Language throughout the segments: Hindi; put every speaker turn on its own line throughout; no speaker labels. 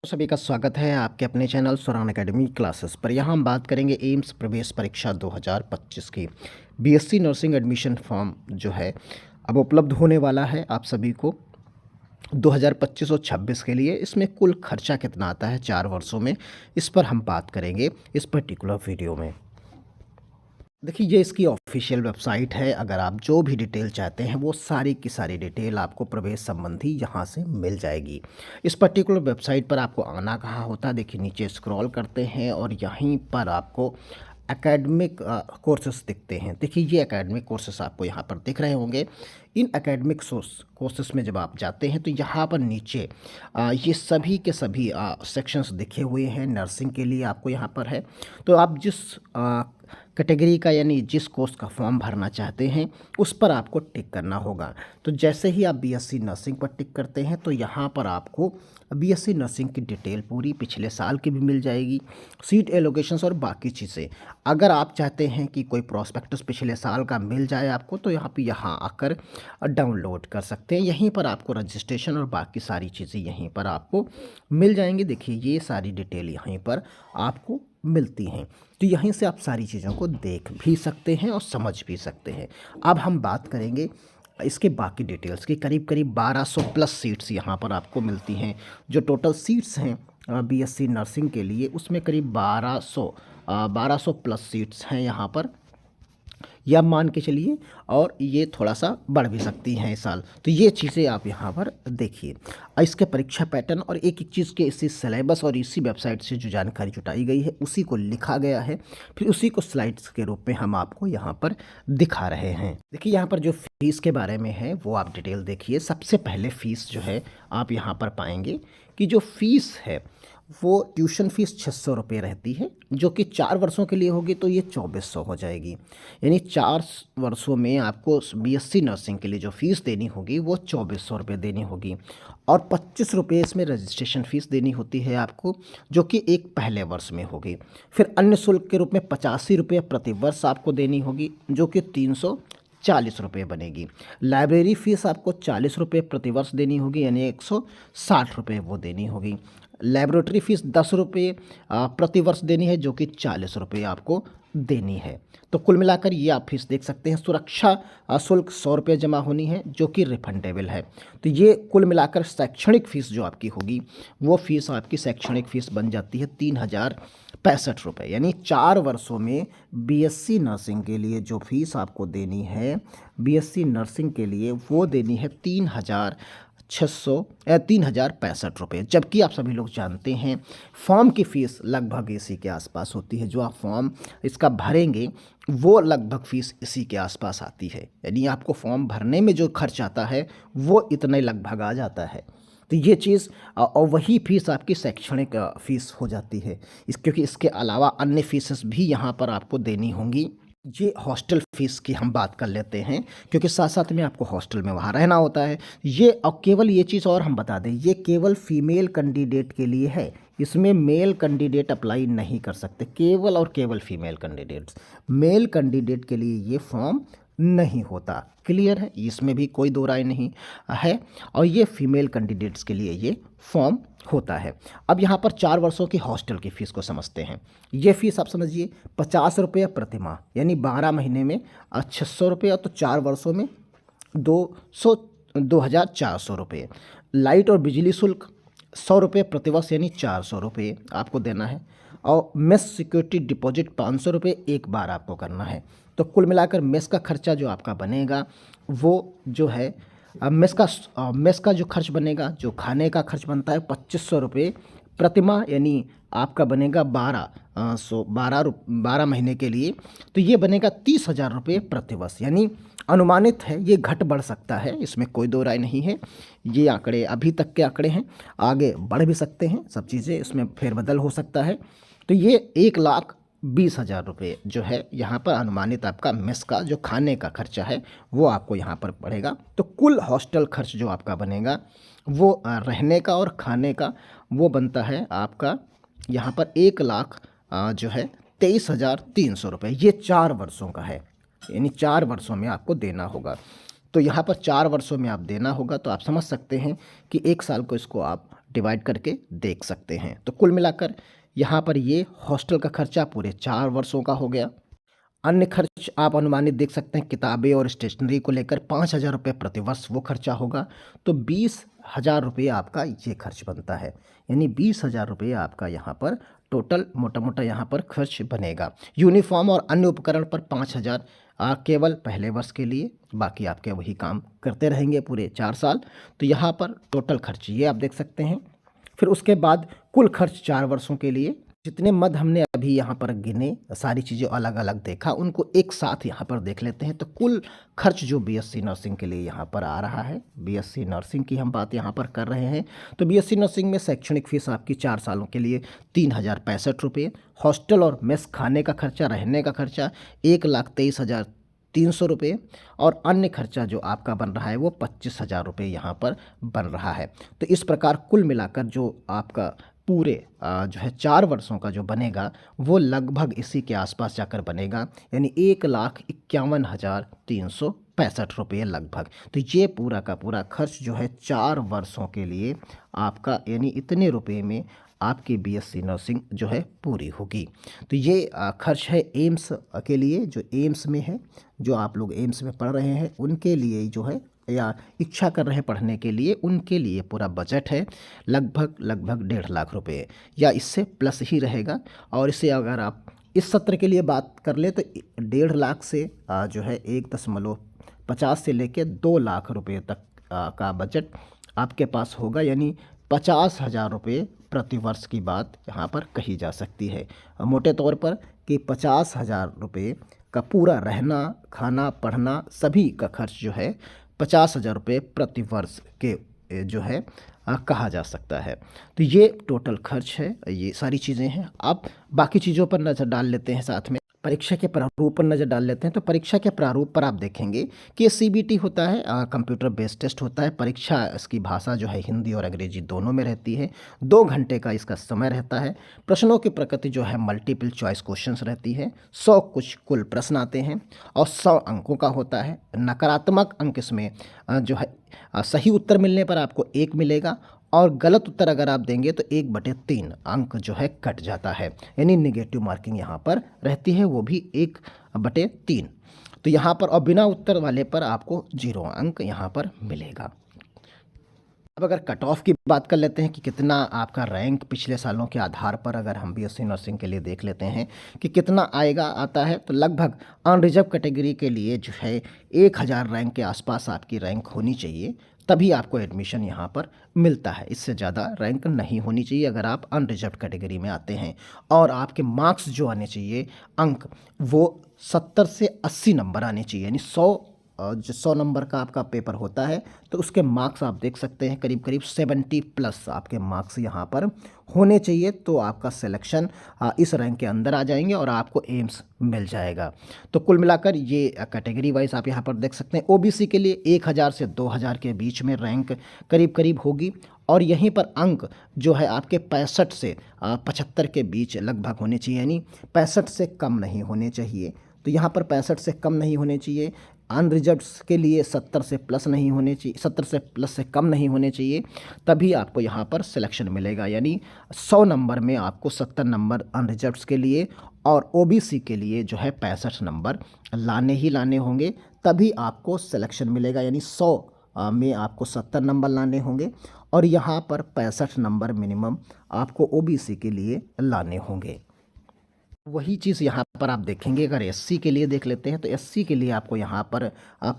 सभी का स्वागत है आपके अपने चैनल सुरान एकेडमी क्लासेस पर। यहाँ हम बात करेंगे एम्स प्रवेश परीक्षा 2025 की। बीएससी नर्सिंग एडमिशन फॉर्म जो है अब उपलब्ध होने वाला है आप सभी को 2025 और 26 के लिए। इसमें कुल खर्चा कितना आता है 4 वर्षों में, इस पर हम बात करेंगे इस पर्टिकुलर वीडियो में। देखिए, ये इसकी ऑफिशियल वेबसाइट है। अगर आप जो भी डिटेल चाहते हैं वो सारी की सारी डिटेल आपको प्रवेश संबंधी यहाँ से मिल जाएगी। इस पर्टिकुलर वेबसाइट पर आपको आना कहाँ होता है, देखिए नीचे स्क्रॉल करते हैं और यहीं पर आपको एकेडमिक कोर्सेस दिखते हैं। देखिए ये एकेडमिक कोर्सेस आपको यहाँ पर दिख रहे होंगे। इन एकेडमिक कोर्सेस में जब आप जाते हैं तो यहाँ पर नीचे ये सभी के सभी सेक्शंस दिखे हुए हैं। नर्सिंग के लिए आपको यहाँ पर है, तो आप जिस कैटेगरी का यानी जिस कोर्स का फॉर्म भरना चाहते हैं उस पर आपको टिक करना होगा। तो जैसे ही आप बीएससी नर्सिंग पर टिक करते हैं तो यहाँ पर आपको बीएससी नर्सिंग की डिटेल पूरी पिछले साल की भी मिल जाएगी, सीट एलोकेशंस और बाकी चीज़ें। अगर आप चाहते हैं कि कोई प्रॉस्पेक्टस पिछले साल का मिल जाए आपको, तो यहाँ आकर डाउनलोड कर सकते हैं। यहीं पर आपको रजिस्ट्रेशन और बाकी सारी चीज़ें यहीं पर आपको मिल जाएंगी। देखिए ये सारी डिटेल यहीं पर आपको मिलती हैं, तो यहीं से आप सारी चीज़ों को देख भी सकते हैं और समझ भी सकते हैं। अब हम बात करेंगे इसके बाकी डिटेल्स की। करीब करीब 1200 प्लस सीट्स यहाँ पर आपको मिलती हैं। जो टोटल सीट्स हैं बीएससी नर्सिंग के लिए, उसमें करीब 1200 प्लस सीट्स हैं यहाँ पर, या मान के चलिए, और ये थोड़ा सा बढ़ भी सकती हैं इस साल। तो ये चीज़ें आप यहाँ पर देखिए। इसके परीक्षा पैटर्न और एक एक चीज़ के इसी सिलेबस और इसी वेबसाइट से जो जानकारी जुटाई गई है उसी को लिखा गया है, फिर उसी को स्लाइड्स के रूप में हम आपको यहाँ पर दिखा रहे हैं। देखिए यहाँ पर जो फ़ीस के बारे में है वो आप डिटेल देखिए। सबसे पहले फ़ीस जो है आप यहाँ पर पाएंगे कि जो फ़ीस है वो ट्यूशन फ़ीस 600 रुपये रहती है, जो कि 4 वर्षों के लिए होगी तो ये 2400 हो जाएगी। यानी 4 वर्षों में आपको बीएससी नर्सिंग के लिए जो फ़ीस देनी होगी वो 2400 रुपये देनी होगी, और 25 रुपये इसमें रजिस्ट्रेशन फ़ीस देनी होती है आपको, जो कि एक पहले वर्ष में होगी। फिर अन्य शुल्क के रूप में 85 रुपये प्रति वर्ष आपको देनी होगी, जो कि 340 रुपये बनेगी। लाइब्रेरी फ़ीस आपको 40 रुपये प्रति वर्ष देनी होगी, यानी 160 रुपये वो देनी होगी। लेबोरेटरी फ़ीस 10 रुपये प्रति वर्ष देनी है, जो कि 40 रुपये आपको देनी है। तो कुल मिलाकर ये आप फीस देख सकते हैं। सुरक्षा शुल्क 100 रुपये जमा होनी है, जो कि रिफंडेबल है। तो ये कुल मिलाकर शैक्षणिक फ़ीस जो आपकी होगी वो फ़ीस आपकी शैक्षणिक फ़ीस बन जाती है 3065 रुपये। यानी 4 वर्षों में बीएससी नर्सिंग के लिए जो फ़ीस आपको देनी है, बीएससी नर्सिंग के लिए वो देनी है 3065 रुपये। जबकि आप सभी लोग जानते हैं फॉर्म की फ़ीस लगभग इसी के आसपास होती है। जो आप फॉर्म इसका भरेंगे वो लगभग फ़ीस इसी के आसपास आती है। यानी आपको फॉर्म भरने में जो खर्च आता है वो इतने लगभग आ जाता है। तो ये चीज़ और वही फ़ीस आपकी शैक्षणिक फ़ीस हो जाती है। क्योंकि इसके अलावा अन्य फ़ीसेस भी यहाँ पर आपको देनी होंगी। ये हॉस्टल फ़ीस की हम बात कर लेते हैं, क्योंकि साथ साथ में आपको हॉस्टल में वहाँ रहना होता है। ये और केवल ये चीज़ और हम बता दें, ये केवल फीमेल कैंडिडेट के लिए है। इसमें मेल कैंडिडेट अप्लाई नहीं कर सकते, केवल और केवल फीमेल कैंडिडेट्स। मेल कैंडिडेट के लिए ये फॉर्म नहीं होता। क्लियर है, इसमें भी कोई दो राय नहीं है। और ये फीमेल कैंडिडेट्स के लिए ये फॉर्म होता है। अब यहाँ पर 4 वर्षों की हॉस्टल की फ़ीस को समझते हैं। ये फ़ीस आप समझिए 50 रुपये प्रति माह, यानी 12 महीने में 600 रुपये, तो 4 वर्षों में 2400 रुपये। लाइट और बिजली शुल्क 100 रुपये प्रतिवर्ष, यानी 400 रुपये आपको देना है। और मेस सिक्योरिटी डिपॉजिट 500 रुपये एक बार आपको करना है। तो कुल मिलाकर मेस का खर्चा जो आपका बनेगा वो जो है मेस का जो खर्च बनेगा, जो खाने का खर्च बनता है 2500 रुपये प्रति माह, यानी आपका बनेगा 12 महीने के लिए, तो ये बनेगा 30,000 रुपये प्रतिवर्ष। यानी अनुमानित है, ये घट बढ़ सकता है, इसमें कोई दो राय नहीं है। ये आंकड़े अभी तक के आंकड़े हैं, आगे बढ़ भी सकते हैं, सब चीज़ें इसमें फेरबदल हो सकता है। तो ये 1,20,000 रुपये जो है यहाँ पर अनुमानित आपका मेस का जो खाने का खर्चा है वो आपको यहाँ पर पड़ेगा। तो कुल हॉस्टल खर्च जो आपका बनेगा वो रहने का और खाने का वो बनता है आपका यहाँ पर 1,00,000 जो है 23,300 रुपये। ये 4 वर्षों का है, यानी 4 वर्षों में आपको देना होगा। तो यहाँ पर 4 वर्षों में आप देना होगा, तो आप समझ सकते हैं कि 1 साल को इसको आप डिवाइड करके देख सकते हैं। तो कुल मिलाकर यहाँ पर ये हॉस्टल का खर्चा पूरे 4 वर्षों का हो गया। अन्य खर्च आप अनुमानित देख सकते हैं, किताबें और स्टेशनरी को लेकर 5,000 रुपये प्रतिवर्ष वो खर्चा होगा। तो 20,000 रुपये आपका ये खर्च बनता है, यानी 20,000 रुपये आपका यहाँ पर टोटल मोटा मोटा यहाँ पर खर्च बनेगा। यूनिफॉर्म और अन्य उपकरण पर 5,000 केवल पहले वर्ष के लिए, बाकी आपके वही काम करते रहेंगे पूरे 4 साल। तो यहाँ पर टोटल खर्च ये आप देख सकते हैं। फिर उसके बाद कुल खर्च 4 वर्षों के लिए, जितने मद हमने अभी यहाँ पर गिने, सारी चीज़ें अलग अलग देखा, उनको एक साथ यहाँ पर देख लेते हैं। तो कुल खर्च जो बीएससी नर्सिंग के लिए यहाँ पर आ रहा है, बीएससी नर्सिंग की हम बात यहाँ पर कर रहे हैं। तो बीएससी नर्सिंग में शैक्षणिक फीस आपकी 4 सालों के लिए 3,065 रुपये, हॉस्टल और मेस खाने का खर्चा, रहने का खर्चा 1,23,300 रुपये, और अन्य खर्चा जो आपका बन रहा है वो 25,000 रुपये यहाँ पर बन रहा है। तो इस प्रकार कुल मिलाकर जो आपका पूरे जो है 4 वर्षों का जो बनेगा वो लगभग इसी के आसपास जाकर बनेगा, यानी 1,51,365 रुपये लगभग। तो ये पूरा का पूरा खर्च जो है 4 वर्षों के लिए आपका, यानी इतने रुपए में आपकी बीएससी नर्सिंग जो है पूरी होगी। तो ये खर्च है एम्स के लिए, जो एम्स में है, जो आप लोग एम्स में पढ़ रहे हैं उनके लिए जो है, या इच्छा कर रहे हैं पढ़ने के लिए, उनके लिए पूरा बजट है लगभग 1.5 लाख रुपए, या इससे प्लस ही रहेगा। और इसे अगर आप इस सत्र के लिए बात कर ले तो 1.5 लाख से जो है 1.50 से लेकर 2 लाख रुपए तक का बजट आपके पास होगा, यानी 50,000 रुपये प्रति वर्ष की बात यहाँ पर कही जा सकती है मोटे तौर पर, कि 50,000 रुपये का पूरा रहना, खाना, पढ़ना सभी का खर्च जो है 50,000 रुपये प्रति वर्ष के जो है कहा जा सकता है। तो ये टोटल खर्च है, ये सारी चीज़ें हैं। अब बाकी चीज़ों पर नज़र डाल लेते हैं, साथ में परीक्षा के प्रारूप पर नज़र डाल लेते हैं। तो परीक्षा के प्रारूप पर आप देखेंगे कि सीबीटी होता है, कंप्यूटर बेस्ड टेस्ट होता है। परीक्षा इसकी भाषा जो है हिंदी और अंग्रेजी दोनों में रहती है। 2 घंटे का इसका समय रहता है। प्रश्नों की प्रकृति जो है मल्टीपल चॉइस क्वेश्चंस रहती है। 100 कुछ कुल प्रश्न आते हैं और 100 अंकों का होता है। नकारात्मक अंक इसमें जो है सही उत्तर मिलने पर आपको 1 मिलेगा, और गलत उत्तर अगर आप देंगे तो 1/3 अंक जो है कट जाता है, यानी निगेटिव मार्किंग यहाँ पर रहती है, वो भी 1/3। तो यहाँ पर और बिना उत्तर वाले पर आपको 0 अंक यहाँ पर मिलेगा। अब अगर कट ऑफ की बात कर लेते हैं कि कितना आपका रैंक पिछले सालों के आधार पर अगर हम बीएससी नर्सिंग के लिए देख लेते हैं कि कितना आता है, तो लगभग अनरिजर्व कैटेगरी के लिए जो है 1,000 रैंक के आसपास आपकी रैंक होनी चाहिए, तभी आपको एडमिशन यहाँ पर मिलता है। इससे ज़्यादा रैंक नहीं होनी चाहिए अगर आप अनरिजर्व कैटेगरी में आते हैं। और आपके मार्क्स जो आने चाहिए, अंक, वो 70 से 80 नंबर आने चाहिए, यानी 100 नंबर का आपका पेपर होता है तो उसके मार्क्स आप देख सकते हैं करीब करीब 70 प्लस आपके मार्क्स यहाँ पर होने चाहिए, तो आपका सिलेक्शन इस रैंक के अंदर आ जाएंगे और आपको एम्स मिल जाएगा। तो कुल मिलाकर ये कैटेगरी वाइज आप यहाँ पर देख सकते हैं। ओबीसी के लिए 1,000 से 2,000 के बीच में रैंक करीब करीब होगी, और यहीं पर अंक जो है आपके 65 से 75 के बीच लगभग होने चाहिए, यानी 65 से कम नहीं होने चाहिए। तो यहाँ पर 65 से कम नहीं होने चाहिए। अनरिजर्व्ड के लिए 70 से प्लस नहीं होने चाहिए, 70 से प्लस से कम नहीं होने चाहिए, तभी आपको यहाँ पर सिलेक्शन मिलेगा। यानी 100 नंबर में आपको 70 नंबर अनरिजर्व्ड के लिए और ओबीसी के लिए जो है 65 नंबर लाने ही लाने होंगे, तभी आपको सिलेक्शन मिलेगा। यानी 100 में आपको 70 नंबर लाने होंगे और यहाँ पर 65 नंबर मिनिमम आपको ओबीसी के लिए लाने होंगे। वही चीज़ यहाँ पर आप देखेंगे, अगर एससी के लिए देख लेते हैं तो एससी के लिए आपको यहाँ पर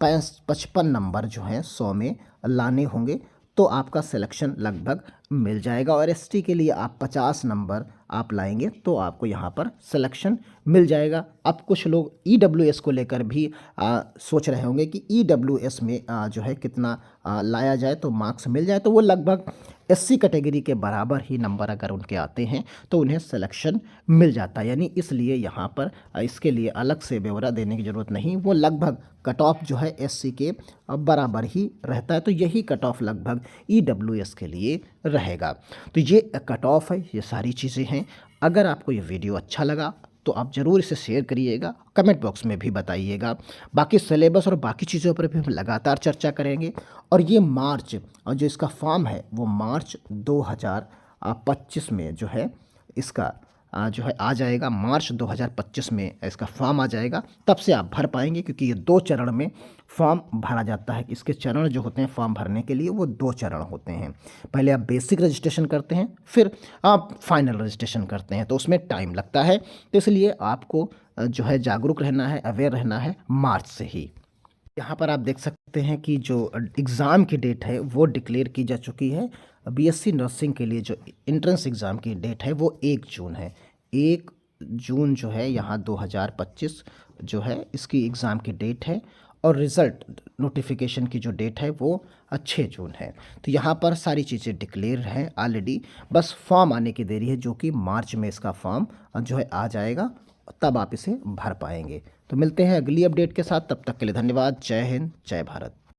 55 नंबर जो हैं 100 में लाने होंगे, तो आपका सिलेक्शन लगभग मिल जाएगा। और एसटी के लिए आप 50 नंबर आप लाएंगे तो आपको यहाँ पर सिलेक्शन मिल जाएगा। अब कुछ लोग ईडब्ल्यूएस को लेकर भी सोच रहे होंगे कि ईडब्ल्यूएस में जो है कितना लाया जाए तो मार्क्स मिल जाए, तो वो लगभग एससी कैटेगरी के बराबर ही नंबर अगर उनके आते हैं तो उन्हें सिलेक्शन मिल जाता है। यानी इसलिए यहाँ पर इसके लिए अलग से ब्यौरा देने की ज़रूरत नहीं, वो लगभग कट ऑफ जो है एससी के बराबर ही रहता है। तो यही कट ऑफ लगभग ईडब्ल्यूएस के लिए रहेगा। तो ये कट ऑफ है, ये सारी चीज़ें हैं। अगर आपको ये वीडियो अच्छा लगा तो आप ज़रूर इसे शेयर करिएगा, कमेंट बॉक्स में भी बताइएगा। बाकी सिलेबस और बाकी चीज़ों पर भी हम लगातार चर्चा करेंगे। और ये मार्च और जो इसका फॉर्म है वो मार्च 2025 में जो है इसका जो है आ जाएगा। मार्च 2025 में इसका फॉर्म आ जाएगा, तब से आप भर पाएंगे, क्योंकि ये 2 चरण में फॉर्म भरा जाता है। इसके चरण जो होते हैं फॉर्म भरने के लिए वो 2 चरण होते हैं। पहले आप बेसिक रजिस्ट्रेशन करते हैं, फिर आप फाइनल रजिस्ट्रेशन करते हैं, तो उसमें टाइम लगता है। तो इसलिए आपको जो है जागरूक रहना है, अवेयर रहना है मार्च से ही। यहाँ पर आप देख सकते हैं कि जो एग्ज़ाम की डेट है वो डिक्लेयर की जा चुकी है। बीएससी नर्सिंग के लिए जो एंट्रेंस एग्ज़ाम की डेट है वो 1 जून है। 1 जून जो है यहाँ 2025 जो है इसकी एग्ज़ाम की डेट है। और रिज़ल्ट नोटिफिकेशन की जो डेट है वो 6 जून है। तो यहाँ पर सारी चीज़ें डिक्लेयर हैं ऑलरेडी, बस फॉर्म आने की देरी है, जो कि मार्च में इसका फॉर्म जो है आ जाएगा, तब आप इसे भर पाएंगे। तो मिलते हैं अगली अपडेट के साथ, तब तक के लिए धन्यवाद। जय हिंद, जय भारत।